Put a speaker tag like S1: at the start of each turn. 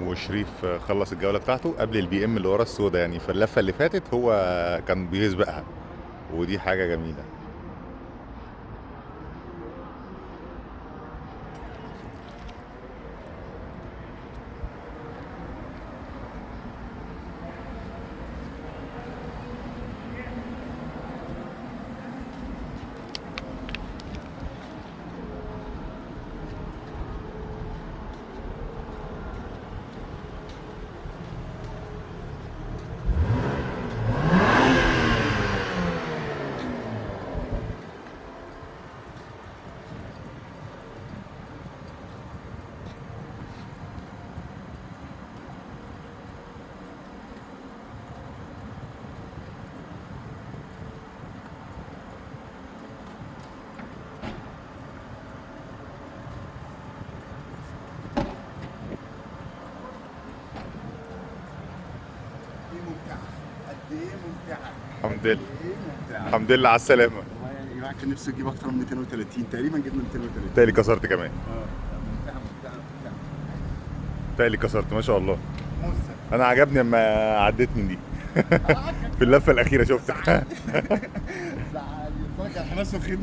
S1: وشريف خلص الجوله بتاعته قبل البي ام اللي ورا السودا يعني، فاللفه اللي فاتت هو كان بيسبقها، ودي حاجه جميله.
S2: ايه ممتعة، قد ايه ممتعة،
S1: الحمد
S2: قد
S1: لله.
S2: ايه ممتعة.
S1: الحمد لله على السلامه.
S2: والله يعني يا جماعة كان نفسي اجيب اكتر من 230، تقريبا جبنا 230.
S1: تالي كسرت كمان.
S2: ممتعة ممتعة ممتعة.
S1: تالي كسرت ما شاء الله.
S2: مزة.
S1: انا عجبني اما عديت من دي.
S2: عجبك.
S1: في اللفه الاخيره شفتك.
S2: زعلني. زعلني. اتفرج على الحماس والخدمة.